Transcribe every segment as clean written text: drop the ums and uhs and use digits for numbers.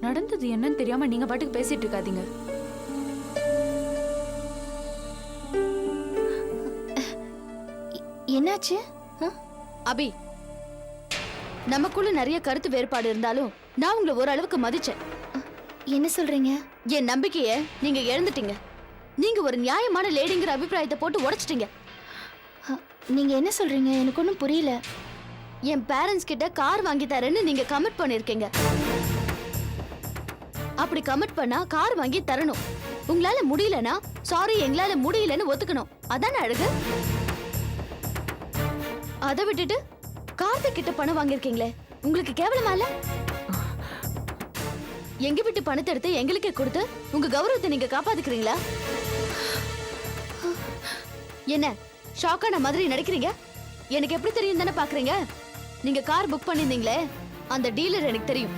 நடந்தது என்னன்னு தெரியாம நீங்க பாட்டுக்கு பேசிட்டு இருக்காதீங்க. என்னாச்சு? அபி, நமக்குள்ள நிறைய கருத்து வேறுபாடு இருந்தாலும் நான் உங்களை ஓரளவுக்கு மதிச்சேன். என்ன சொல்றீங்க? என் நம்பிக்கைய நீங்க இழந்துட்டீங்க. நீங்க ஒரு நியாயமான லேடிங்கிற அபிப்பிராயத்தை போட்டு உடைச்சிட்டீங்க. நீங்க என்ன சொல்றீங்க? எனக்கு ஒன்றும் புரியல. என் பேரண்ட்ஸ் கிட்ட கார் வாங்கி தரேன்னு நீங்க கமிட் பண்ணிருக்கீங்க. அப்படி கமிட் பண்ணா கார் வாங்கி தரணும். உங்களால முடியலனா சாரி எங்களால முடியலன்னு ஒத்துக்கணும். அதானே அழகு? அதை விட்டுட்டு கார்த்திக் கிட்ட பணம் வாங்கிருக்கீங்களே, உங்களுக்கு கேவலமா இல்ல? எங்க விட்டு பணத்தை எடுத்து எங்களுக்கே கொடுத்து உங்க கௌரவத்தை நீங்க காப்பாத்துக்கிறீங்களா? என்ன ஷாக்கான மாதிரி நடிக்கிறீங்க? எனக்கு எப்படி தெரியும் தானே பாக்குறீங்க? நீங்க கார் புக் பண்ணிருந்தீங்களே, அந்த டீலர் எனக்கு தெரியும்.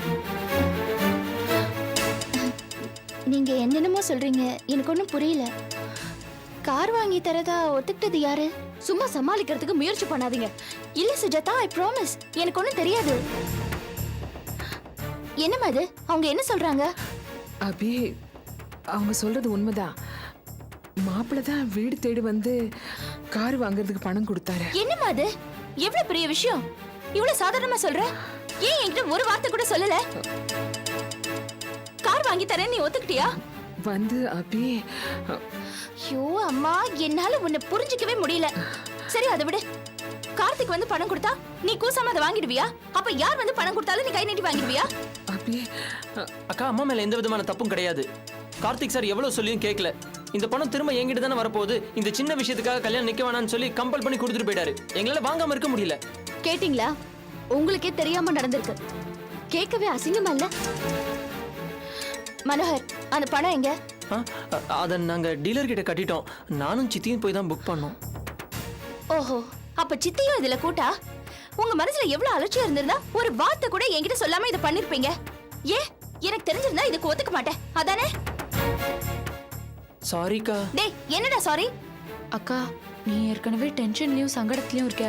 நீங்க என்னென்னமோ சொல்றீங்க, எனக்கு ஒன்றும் புரியல. கார் வாங்கி தரதா ஒத்துக்கிட்டது யாரு? சும்மா சமாளிக்கிறதுக்கு முயற்சி பண்ணாதீங்க. இல்ல சுஜாதா, ஐ ப்ராமிஸ், எனக்கு ஒன்றும் தெரியாது. என்னம்மா இது? அவங்க என்ன சொல்றாங்க? அபி, அவங்க சொல்றது உண்மைதான். மாப்பிள்ள தான் வீடு தேடி வந்து கார் வாங்குறதுக்கு பணம் கொடுத்தாரு. என்னம்மா இது? எவ்வளவு பெரிய விஷயம், இவ்வளவு சாதாரணமா சொல்ற? ஏன் என்கிட்ட ஒரு வார்த்தை கூட சொல்லல? கார் வாங்கி தரேன் நீ ஒத்துக்கிட்டியா? வந்து அபி, ஐயோ அம்மா, என்னால உன்னை புரிஞ்சிக்கவே முடியல. சரி அதை விடு. கார்த்திக் வந்து பணம் கொடுத்தா நீ கூசாம அதை வாங்கிடுவியா? அப்ப யார் வந்து பணம் கொடுத்தாலும் நீ கை நீட்டி வாங்கிடுவியா? அபி, அக்கா, அம்மா மேல எந்த விதமான தப்பும் கிடையாது. கார்த்திக் சார் எவ்வளவு சொல்லியும் கேட்கல. இந்த பணம் திரும்ப என்கிட்ட தானே வரப்போகுது. இந்த சின்ன விஷயத்துக்காக கல்யாணம் நிக்க வேணாம்னு சொல்லி கம்பல் பண்ணி கொடுத்துட்டு போயிட்டாரு. எங்களால வாங்காம இருக்க முடியல. கேட்டீங்களா? உங்களுக்கே தெரியாம நடந்திருக்கு. கேட்கவே அசிங்கமா இல்ல? மனோகர், அந்த பணம் எங்க? அதை நாங்க டீலர் கிட்ட கட்டிட்டோம். நானும் சித்தியும் போய் தான் புக் பண்ணோம். ஓஹோ, அப்ப சித்தியும் இதுல கூட்டா? உங்க மனசுல எவ்வளவு அலட்சியம் இருந்திருந்தா ஒரு வார்த்தை கூட என்கிட்ட சொல்லாம இதை பண்ணிருப்பீங்க. ஏன்? எனக்கு தெரிஞ்சிருந்தா இதுக்கு ஒத்துக்க மாட்டேன், அதானே? சாரிக்கா. டேய், என்னடா சாரி? அக்கா, நீ ஏற்கனவே டென்ஷன்லயும் சங்கடத்துலயும் இருக்க.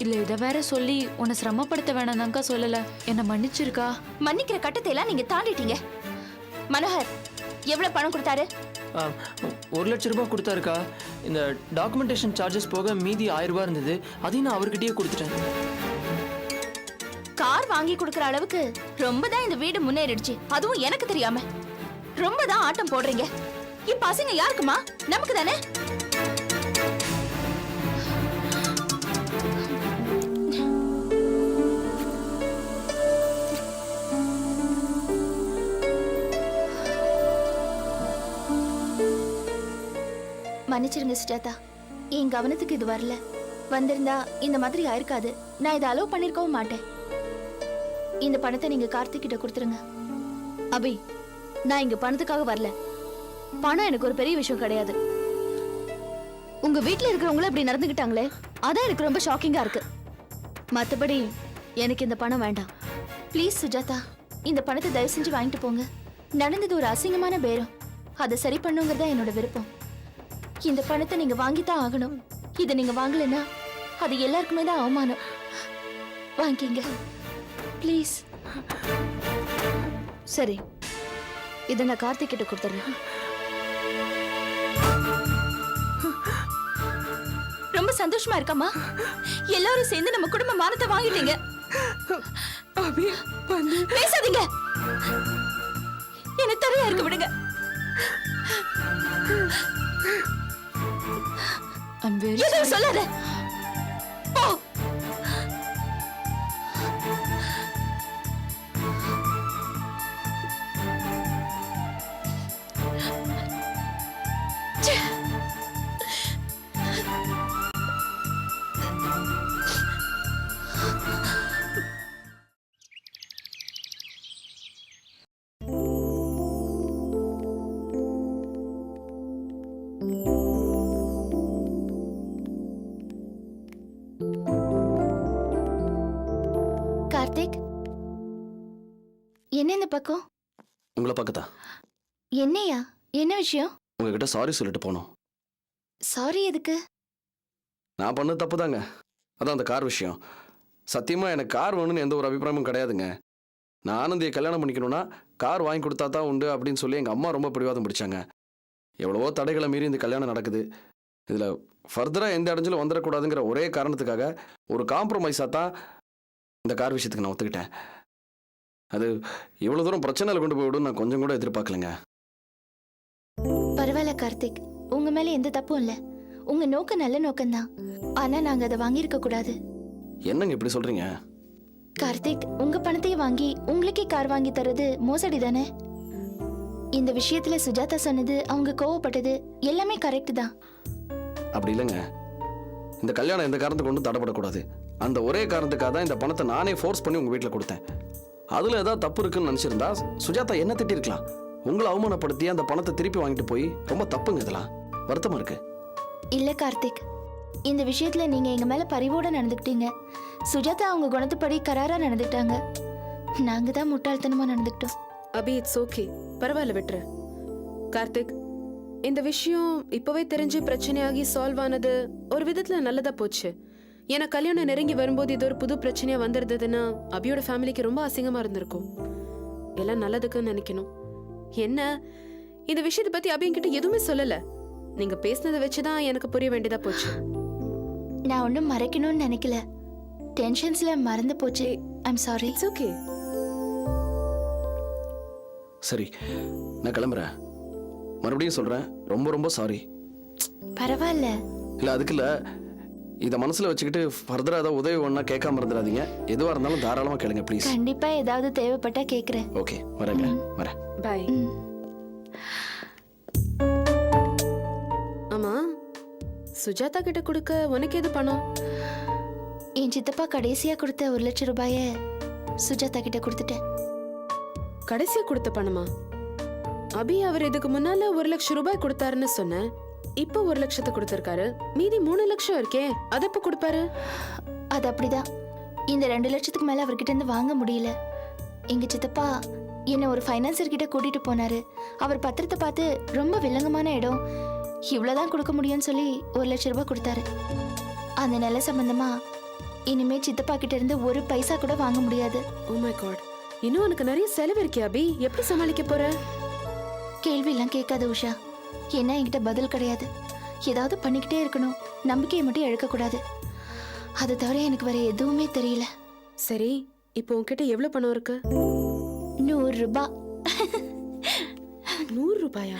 இல்ல இதை வேற சொல்லி உன்னை சிரமப்படுத்த வேணாம்தான்க்கா சொல்லல. என்ன மன்னிச்சிருக்கா. மன்னிக்கிற கட்டத்தை எல்லாம் நீங்க தாண்டிட்டீங்க. மனோகர், எவ்வளவு பணம் கொடுத்தாரு? 1,00,000 ரூபாய் கொடுத்தாருக்கா. இந்த டாக்குமெண்டேஷன் சார்ஜஸ் போக மீதி 1000 ரூபாய் இருந்தது. அதையும் நான் அவர்கிட்டயே கொடுத்துட்டேன். கார் வாங்கி கொடுக்கற அளவுக்கு ரொம்ப தான் இந்த வீடு முன்னேறிடுச்சு. அதுவும் எனக்கு தெரியாம ரொம்ப தான் ஆட்டம் போடுறீங்க. இப்ப அசிங்க யாருக்குமா? நமக்கு தானே. மன்னிச்சிருங்க சுஜாதா, என் கவனத்துக்கு இது வரல. வந்திருந்தா இந்த மாதிரி ஆயிருக்காது. நான் இதை அலோவ் பண்ணிருக்கவும் மாட்டேன். இந்த பணத்தை நீங்க கார்த்திக் கிட்ட கொடுத்துருங்க. அபி, நான் இங்க பணத்துக்காக வரல. பணம் எனக்கு ஒரு பெரிய விஷயம் கிடையாது. உங்க வீட்டுல இருக்கிறவங்கள இப்படி நடந்துகிட்டாங்களே, அதான் எனக்கு ரொம்ப ஷாக்கிங்கா இருக்கு. மத்தபடி எனக்கு இந்த பணம் வேண்டாம். ப்ளீஸ் சுஜாதா, இந்த பணத்தை தயவு செஞ்சு வாங்கிட்டு போங்க. நடந்தது ஒரு அசிங்கமான பேரம். அதை சரி பண்ணுங்கிறதா என்னோட விருப்பம். இந்த பணத்தை நீங்க வாங்கித்தான் ஆகணும். இதை நீங்க வாங்கலைன்னா அது எல்லாருக்குமே தான் அவமானம். வாங்கிங்க ப்ளீஸ். சரி, இதை நான் கார்த்திக் கிட்ட கொடுத்துறேன். ரொம்ப சந்தோஷமா இருக்கம்மா. எல்லாரும் சேர்ந்து நம்ம குடும்ப மானத்தை வாங்கிட்டீங்க. அபி, வந்து பேசாதீங்க, என்ன தரையா இருக்க விடுங்க. எதுவும் சொல்லாத. போ. கார்த்திக், என்ன இந்த பக்கம்? உங்களை பக்கத்தா. என்னையா? என்ன விஷயம்? உங்ககிட்ட சாரி சொல்லிட்டு போனோம். சாரி எதுக்கு? நான் பண்ணது தப்பு தாங்க. அதான் அந்த கார் விஷயம். சத்தியமா எனக்கு கார் வேணும்னு எந்த ஒரு அபிப்பிராயமும் கிடையாதுங்க. நான் ஆனந்தியை கல்யாணம் பண்ணிக்கணும்னா கார் வாங்கி கொடுத்தா தான் உண்டு அப்படின்னு சொல்லி எங்கள் அம்மா ரொம்ப பிடிவாதம் பிடிச்சாங்க. எவ்வளவோ தடைகளை மீறி இந்த கல்யாணம் நடக்குது. இதில் ஃபர்தராக எந்த இடைஞ்சலும் வந்துடக்கூடாதுங்கிற ஒரே காரணத்துக்காக ஒரு காம்ப்ரமைஸாக தான் இந்த கார் விஷயத்துக்கு நான் ஒத்துக்கிட்டேன். அது இவ்வளோ தூரம் பிரச்சனையில் கொண்டு போய்விடும் நான் கொஞ்சம் கூட எதிர்பார்க்கலைங்க. பரவாயில்ல கார்த்திக், உங்க மேல எந்த தப்பும் இல்ல. உங்க நோக்கம் நல்ல நோக்கம்தான். ஆனா நாங்க அதை வாங்கியிருக்க கூடாது. என்னங்க இப்படி சொல்கிறீங்க? கார்த்திக், உங்க பணத்தையே வாங்கி உங்களுக்கே கார் வாங்கி தர்றது மோசடி தானே? இந்த விஷயத்துல சுஜாதா சொன்னது, அவங்க கோவப்பட்டது எல்லாமே கரெக்ட் தான். அப்படி இல்லைங்க. இந்த கல்யாணம் எந்த காரணத்தை கொண்டு தடைப்படக்கூடாது. அந்த ஒரே காரணத்துக்காக தான் இந்த பணத்தை நானே ஃபோர்ஸ் பண்ணி உங்கள் வீட்டில் கொடுத்தேன். அதில் ஏதாவது தப்பு இருக்குன்னு நினச்சிருந்தா சுஜாதா என்ன திட்டிருக்கலாம். உங்களை அவமானப்படுத்தி அந்த பணத்தை திருப்பி வாங்கிட்டு போய் ரொம்ப தப்புங்க. இதெல்லாம் வருத்தமாக இருக்கு. இல்ல கார்த்திக், இந்த விஷயத்துல நீங்க எங்க மேல பரிவோட நடந்துக்கிட்டீங்க. சுஜாதா அவங்க குணத்துப்படி கராரா நடந்துக்கிட்டாங்க. நாங்க தான் முட்டாள்தனமா நடந்துக்கிட்டோம். அபி இட்ஸ் ஓகே, பரவாயில்ல விட்டுரு. கார்த்திக், இந்த விஷயம் இப்பவே தெரிஞ்சு பிரச்சனையாகி சால்வ் ஆனது ஒரு விதத்துல நல்லதா போச்சு. ஏன்னா கல்யாணம் நெருங்கி வரும்போது இது ஒரு புது பிரச்சனையா வந்திருந்ததுன்னா அபியோட ஃபேமிலிக்கு ரொம்ப அசிங்கமா இருந்திருக்கும். எல்லாம் நல்லதுக்குன்னு நினைக்கணும். என்ன இந்த விஷயத்தை பத்தி அபி என்கிட்ட எதுவுமே சொல்லல. நீங்க பேசினதை வச்சுதான் எனக்கு புரிய வேண்டியதா போச்சு. நான் ஒன்றும் மறைக்கணும்னு நினைக்கல. டென்ஷன்ஸ்ல மறந்து போச்சு. I'm sorry. It's okay. சரி, நான் கிளம்புறேன். மறுபடியும் சொல்கிறேன், ரொம்ப ரொம்ப சாரி. பரவாயில்ல. இல்லை அதுக்கு இல்லை, இதை மனசில் வச்சுக்கிட்டு ஃபர்தராக ஏதாவது உதவி ஒன்றா கேட்காம இருந்துடாதீங்க. எதுவாக இருந்தாலும் தாராளமாக கேளுங்க ப்ளீஸ். கண்டிப்பா ஏதாவது தேவைப்பட்டா கேக்குறேன். ஓகே, வரேங்க, வரேன். பாய். ஆமா, சுஜாதா கிட்ட கொடுக்க உனக்கு எது பணம்? என் சித்தப்பா கடைசியா கொடுத்த 1 லட்சம் ரூபாய சுஜாதா கிட்ட கொடுத்துட்டேன். கடைசியா கொடுத்த பணமா? அபி அவர் இதுக்கு முன்னால 1 லட்சம் ரூபாய் கொடுத்தாருன்னு சொன்னேன். இப்போ 1 லட்சத்தை கொடுத்திருக்காரு. மீதி 3 லட்சம் இருக்கே, அதை எப்ப கொடுப்பாரு? அது அப்படிதான். இந்த 2 லட்சத்துக்கு மேல அவர்கிட்ட இருந்து வாங்க முடியல. எங்க சித்தப்பா என்ன ஒரு ஃபைனான்சர் கிட்ட கூட்டிட்டு போனாரு. அவர் பத்திரத்தை பார்த்து ரொம்ப வில்லங்கமான இடம், இவ்வளவுதான் கொடுக்க முடியும்னு சொல்லி 1 லட்சம் ரூபாய் கொடுத்தாரு. அந்த நில சம்பந்தமா இனிமே சித்தப்பா கிட்ட இருந்து ஒரு பைசா கூட வாங்க முடியாது. ஓ மை காட், இன்னும் உனக்கு நிறைய செலவு இருக்கே அபி, எப்படி சமாளிக்க போற? கேள்வி எல்லாம் கேட்காத உஷா. ஏன்னா என்கிட்ட பதில் கிடையாது. ஏதாவது பண்ணிக்கிட்டே இருக்கணும், நம்பிக்கையை மட்டும் இழக்கக்கூடாது. அதை தவிர எனக்கு வேற எதுவுமே தெரியல. சரி, இப்போ உன்கிட்ட எவ்வளவு பணம் இருக்கு? 100 ரூபாய். 100 ரூபாயா?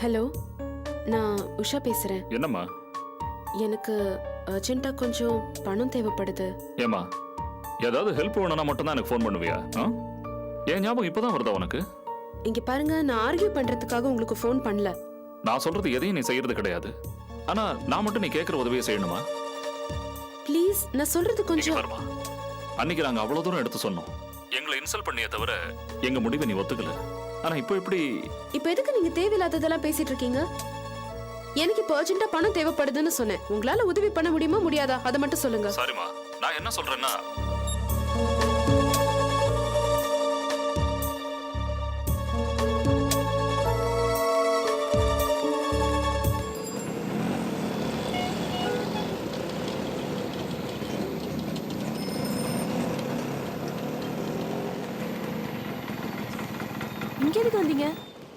ஹலோ, நான் உஷா பேசுறேன். என்னம்மா? எனக்கு அர்ஜென்ட்டா கொஞ்சம் பணம் தேவைப்படுது. ஏம்மா, ஏதாவது ஹெல்ப் வேணும்னா மட்டும் தான் எனக்கு ஃபோன் பண்ணுவியா? என் ஞாபகம் இப்பதான் வருதா உனக்கு? இங்க பாருங்க, நான் ஆர்கியூ பண்றதுக்காக உங்களுக்கு ஃபோன் பண்ணல. நான் சொல்றது எதையும் நீ செய்யறது கிடையாது. ஆனா நான் மட்டும் நீ கேட்கிற உதவியை செய்யணுமா? ப்ளீஸ், நான் சொல்றது இங்க கொஞ்சம். பாரும்மா, அன்னைக்கு நாங்க அவ்வளவு தூரம் எடுத்து சொன்னோம். எங்களை இன்சல்ட் பண்ணியே தவிர எங்க முடிவை நீ ஒத்துக்கல. ஆனா இப்போ எப்படி? இப்போ எதுக்கு நீங்க தேவையில்லாததெல்லாம் பேசிட்டு இருக்கீங்க? எனக்கு இப்போ அர்ஜென்ட்டா பணம் தேவைப்படுதுன்னு சொன்னேன். உங்களால உதவி பண்ண முடியுமா முடியாதா அதை மட்டும் சொல்லுங்க. சாரிம்மா, நான் என்ன சொல்றேன்னா, இங்க எதுக்கு வந்தீங்க?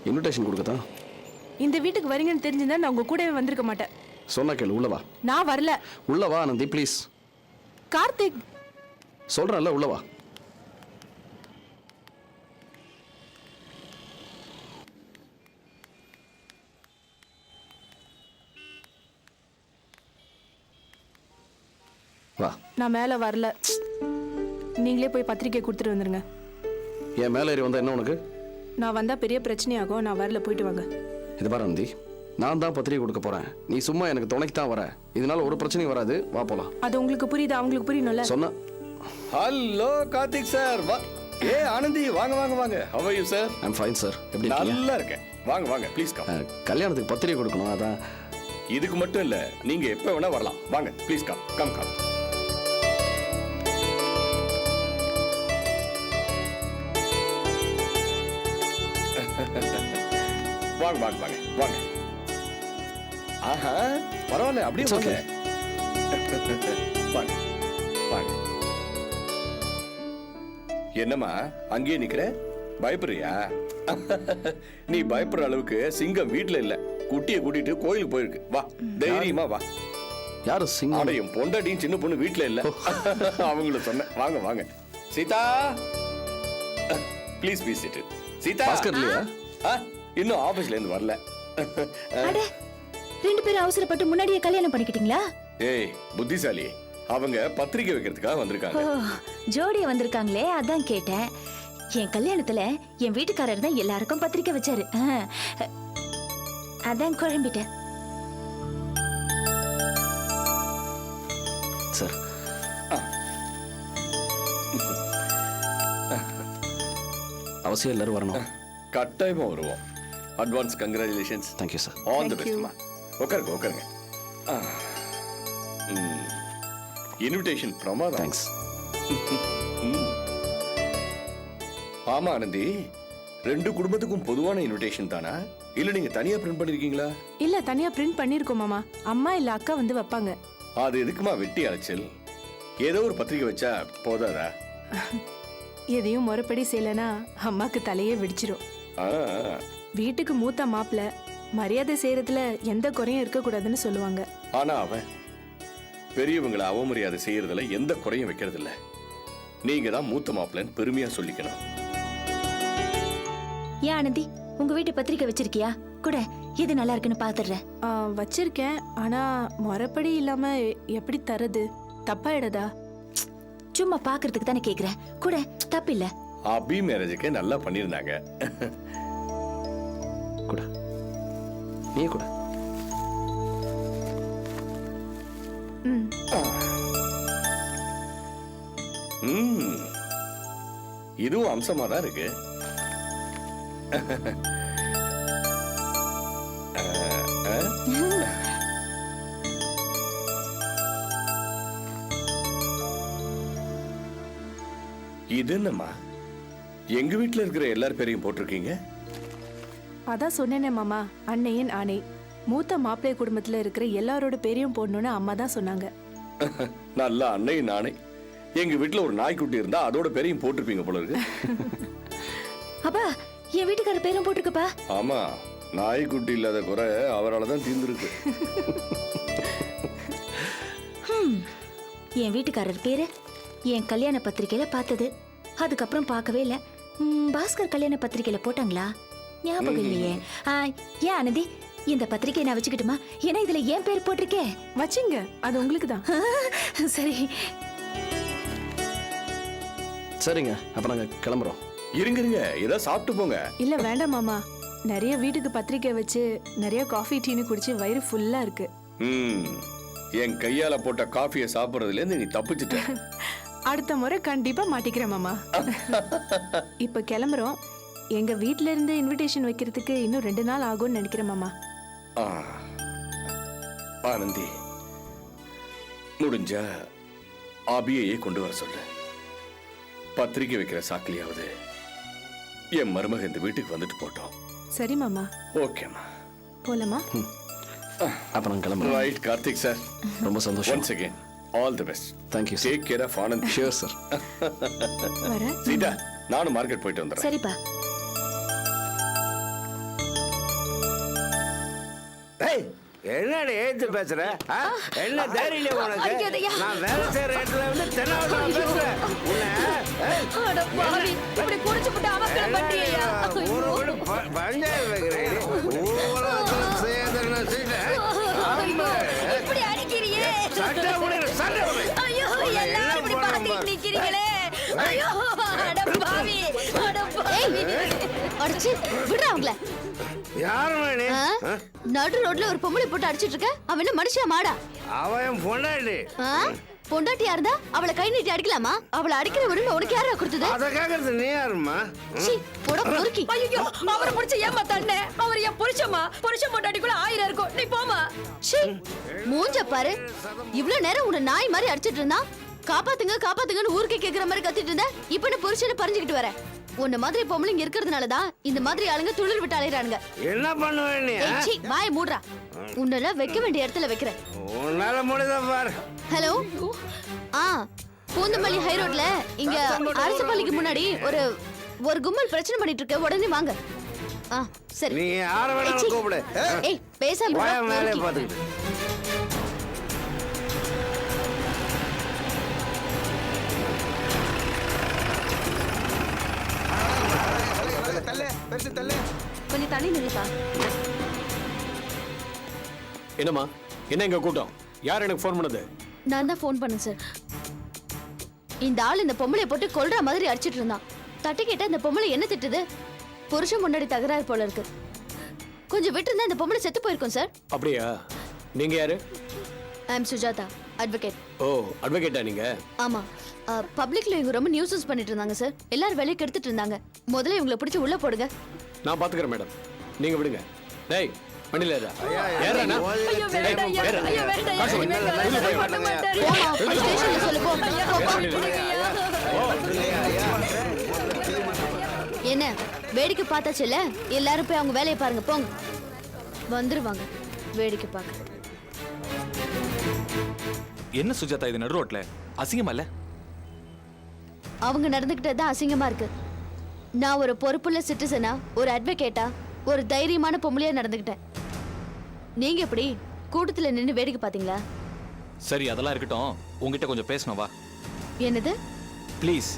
இன்விடேஷன் கொடுக்கத்தான். இந்த வீட்டுக்கு வரீங்கன்னு தெரிஞ்சிருந்தா நான் உங்க கூடவே வந்திருக்க மாட்டேன். சொன்னா கேளு, உள்ளவா. நான் வரல. உள்ளவா ஆனந்தி ப்ளீஸ். கார்த்திக், சொல்றேன்ல, உள்ளவா. வா. நான் மேல வரல. நீங்களே போய் பத்திரிக்கை கொடுத்துட்டு வந்துருங்க. என் மேலே ஏறி வந்தா என்ன உனக்கு? நான் வந்தா பெரிய பிரச்சனையாகும். நான் வரல, போயிட்டு வாங்க. இது பாரு ஆனந்தி, நான் தான் பத்திரிகை கொடுக்க போறேன். நீ சும்மா எனக்கு துணைக்கு தான் வர. இதனால ஒரு பிரச்சனையும் வராது. வா போலாம். அது உங்களுக்கு புரியுது, அவங்களுக்கு புரியணும்ல. சொன்ன. Hello Karthik sir. ஏ ஆனந்தி, வாங்க வாங்க வாங்க. How are you sir? I'm fine sir. எப்படி இருக்கீங்க? நல்லா இருக்கேன். வாங்க வாங்க ப்ளீஸ் கம். கல்யாணத்துக்கு பத்திரிகை கொடுக்கணும், அதான். இதுக்கு மட்டும் இல்ல, நீங்க எப்ப வேணா வரலாம். வாங்க ப்ளீஸ் கம் கம் கம். வாங்க வாங்க வாங்க வாங்க. ஆஹா பரவாயில்ல, அப்படியே It's வாங்க. okay. வாங்க வாங்க. என்னம்மா அங்கேயே நிக்கிற? பயப்படுறியா? நீ பயப்படுற அளவுக்கு சிங்கம் வீட்டுல இல்ல, குட்டியை கூட்டிட்டு கோயிலுக்கு போயிருக்கு. வா தைரியமா வா. யாரு சிங்கம்? ஆடையும் பொண்டாட்டியும் சின்ன பொண்ணு வீட்டுல இல்ல, அவங்கள சொன்னேன். வாங்க வாங்க. சீதா ப்ளீஸ் பீஸ் இட். சீதா பாஸ்கர் இல்லையா? இன்னும் ஆபீஸ்ல இருந்து வரல. அட 2 பேரும் அவசரப்பட்டு முன்னாடியே கல்யாணம் பண்ணிக்கிட்டீங்களா? ஏய் புத்திசாலி, அவங்க பத்திரிக்கை வைக்கிறதுக்காக வந்திருக்காங்க. ஜோடியா வந்திருக்காங்களே, அதான் கேட்டேன். என் கல்யாணத்துல என் வீட்டுக்காரர் தான் எல்லாருக்கும் பத்திரிக்கை வச்சாரு. அதான் குழம்பிட்டேன். சார் அவசியம் எல்லாரும் வரணும். கட்டாயமா வருவோம். Advance congratulations. Thank you sir. All the பெஸ்ட்மா. உட்காருங்க உட்காருங்க. இன்விடேஷன் பிரமாதம். தேங்க்ஸ். ஆமா ஆனந்தி, 2 குடும்பத்துக்கும் பொதுவான இன்விடேஷன் தானா, இல்ல நீங்க தனியா பிரிண்ட் பண்ணிருக்கீங்களா? இல்ல தனியா பிரிண்ட் பண்ணிருக்கோம் மாமா. அம்மா இல்ல அக்கா வந்து வைப்பாங்க. அது எதுக்குமா வெட்டி அலைச்சல்? ஏதோ ஒரு பத்திரிக்கை வச்சா போதாதா? எதையும் முறைப்படி செய்யலனா அம்மாக்கு தலையே வெடிச்சிரும். ஆ, வீட்டுக்கு மூத்த மாப்பிள்ள மரியாதை செய்யறதுல எந்த குறையும் இருக்க கூடாதுன்னு சொல்லுவாங்க. ஆனா அவன் பெரியவங்களை அவமரியாதை செய்யறதுல எந்த குறையும் வைக்கிறது இல்ல. நீங்க தான் மூத்த மாப்பிள்ளன்னு பெருமையா சொல்லிக்கணும். ஏன் ஆனந்தி, உங்க வீட்டு பத்திரிக்கை வச்சிருக்கியா? கூட எது நல்லா இருக்குன்னு பாத்துறேன். வச்சிருக்கேன், ஆனா முறைப்படி இல்லாம எப்படி தரது? தப்பாயிடதா? சும்மா பாக்குறதுக்கு தானே கேக்குறேன். கூட தப்பில்ல. அபி மேரேஜுக்கு நல்லா பண்ணிருந்தாங்க. கூட நீ கூட. இதுவும் அம்சமா தான் இருக்கு. இது என்னம்மா, எங்க வீட்டுல இருக்கிற எல்லார் பேரையும் போட்டிருக்கீங்க? அதான் சொன்னேனே மாமா, அன்னையின் ஆணை. மூத்த மாப்பிள்ளை குடும்பத்துல இருக்கிற எல்லாரோட பேரையும் போடணும்னு அம்மா தான் சொன்னாங்க. நல்ல அன்னை நானே. எங்க வீட்டுல ஒரு நாய்க்குட்டி இருந்தா அதோட பேரையும் போட்டிருப்பீங்க போல இருக்கு. அப்பா, என் வீட்டுக்காரர் பேரும் போட்டிருக்கப்பா. ஆமா, நாய்க்குட்டி இல்லாத குறை அவரால் தான் தீர்ந்துருக்கு. என் வீட்டுக்காரர் பேரு என் கல்யாண பத்திரிக்கையில பார்த்தது. அதுக்கப்புறம் பார்க்கவே இல்ல. பாஸ்கர் கல்யாண பத்திரிக்கையில போட்டாங்களா? ஞாபகம் இல்லையே. ஏன் ஆனந்தி, இந்த பத்திரிக்கை நான் வச்சுக்கிட்டுமா? ஏன்னா இதுல என் பேர் போட்டிருக்கே. வச்சுங்க, அது உங்களுக்கு தான். சரி சரிங்க, அப்ப நாங்க கிளம்புறோம். இருங்க, ஏதோ சாப்பிட்டு போங்க. இல்ல வேண்டாம் மாமா, நிறைய வீட்டுக்கு பத்திரிக்கை வச்சு நிறைய காஃபி டீனு குடிச்சு வயிறு ஃபுல்லா இருக்கு. என் கையால போட்ட காஃபியை சாப்பிடுறதுல இருந்து நீ தப்பிச்சுட்ட. அடுத்த முறை கண்டிப்பா மாட்டிக்கிறேன் மாமா. இப்ப கிளம்புறோம். எங்க வீட்ல இருந்து இன்விடேஷன் வைக்கிறதுக்கு இன்னும் 2 நாள் ஆகும்னு நினைக்கிறேன் மாமா. ஆனந்தி, முடிஞ்சா அபியையே கொண்டு வர சொல்லு. பத்திரிக்கை வைக்கிற சாக்கிலியாவது என் மருமக இந்த வீட்டுக்கு வந்துட்டு போட்டோம். சரி மாமா. ஓகேம்மா, போலாமா? அப்ப நாங்க கிளம்புறோம். ரைட் கார்த்திக் சார், ரொம்ப சந்தோஷம். Once again all the best. Thank you sir. Take care of Anand. Sure sir. வரேன். சீதா, நானும் மார்க்கெட் போயிட்டு வந்துடுறேன். சரிப்பா. என்னடி ஏத்து பேசுற? என்ன தைரியம் உனக்கு? நான் வேலை செய்யற இடத்துல வந்து தென்னாவட்டம் பேசுறேன். பஞ்சாயத்து வைக்கிறேன். நடு ரோட்ல ஒரு பொம்பளை போட்டு அடிச்சிட்டு இருக்க. அவன் என்ன மனுஷா மாடா? அவன் பொண்டாட்டி. பொண்டாட்டியா இருந்தா அவளை கை நீட்டி அடிக்கலாமா? அவளை அடிக்கிற உடனே உனக்கு யாரா கொடுத்தது? அத கேக்குறது நீ யாருமா? போட பொறுக்கி. ஐயோ, அவரை முடிச்ச ஏமாத்தானே. அவர் என் புருஷமா? புருஷன் பொண்டாட்டிக்குள்ள 1000 இருக்கும். நீ போமா. மூஞ்ச பாரு. இவ்வளவு நேரம் உன்னை நாய் மாதிரி அடிச்சிட்டு இருந்தா, காப்பாத்துங்க காப்பாத்துங்கன்னு ஊருக்கே கேக்குற மாதிரி கத்திட்டு இருந்த. இப்ப என்ன புருஷனை பறிஞ்சுக்கிட்டு வர? உன்ன மாதிரி பொம்பளைங்க இருக்கிறதுனால தான் இந்த மாதிரி ஆளுங்க துளிர் விட்டு அலையறானுங்க. என்ன பண்ணுவேன் நீ ஏய், சீ, வாயை மூடுறா. உன்னெல்லாம் வைக்க வேண்டிய இடத்துல வைக்கிறேன். உன்னால முடியுதா பாரு. ஹலோ. பூந்தமல்லி ஹை ரோட்ல இங்க அரசு பள்ளிக்கு முன்னாடி ஒரு கும்பல் பிரச்சனை பண்ணிட்டு இருக்கு. உடனே வாங்க. சரி. நீ யார வேணாலும் கூப்பிடு. ஏய், பேசாம வாய மேலே இரு. பாத்துக்கிட்டு. கொஞ்சம் தண்ணி நில்லுப்பா. என்னம்மா என்ன இங்க கூட்டம்? யார் எனக்கு ஃபோன் பண்ணது? நான் தான் ஃபோன் பண்ணேன் சார். இந்த ஆள் இந்த பொம்பளைய போட்டு கொல்ற மாதிரி அடிச்சிட்டு இருந்தான். தட்டி கேட்டா இந்த பொம்பளை என்ன திட்டுது? புருஷன் முன்னாடி தகராறு போல இருக்கு. கொஞ்சம் விட்டு இருந்தா இந்த பொம்பளை செத்து போயிருக்கும் சார். அப்படியா? நீங்க யாரு? ஐ அம் சுஜாதா, அட்வொகேட். ஓ, அட்வொகேட்டா நீங்க? ஆமா. பப்ளிக்ல இவங்க ரொம்ப நியூஸஸ் பண்ணிட்டு இருந்தாங்க சார். எல்லாரும் வேலையை கெடுத்துட்டு இருந்தாங்க. முதல்ல இவங்களை பிடிச்சி உள்ள போடுங்க. நான் பாத்துக்கிறேன் மேடம், நீங்க விடுங்க. டேய் வண்டியில ஏறா. ஏறானா? போமா, போய் ஸ்டேஷன்ல சொல்லு போ. என்ன வேடிக்கை பார்த்தாச்சுல்ல? எல்லாரும் போய் அவங்க வேலையை பாருங்க, போங்க. வந்துருவாங்க வேடிக்கை பார்க்க. என்ன சுஜாதா இது நடு ரோட்ல? அசிங்கமா இல்ல? அவங்க நடந்துகிட்டது அசிங்கமா இருக்கு. நான் ஒரு பொறுப்புள்ள சிட்டிசனா, ஒரு அட்வொகேட்டா, ஒரு தைரியமான பொம்பளையா நடந்துகிட்டேன். நீங்க எப்படி கூட்டத்துல நின்னு வேடிக்கை பாத்தீங்களா? சரி, அதெல்லாம் இருக்கட்டும். உங்ககிட்ட கொஞ்சம் பேசணும், வா. என்னது? ப்ளீஸ்.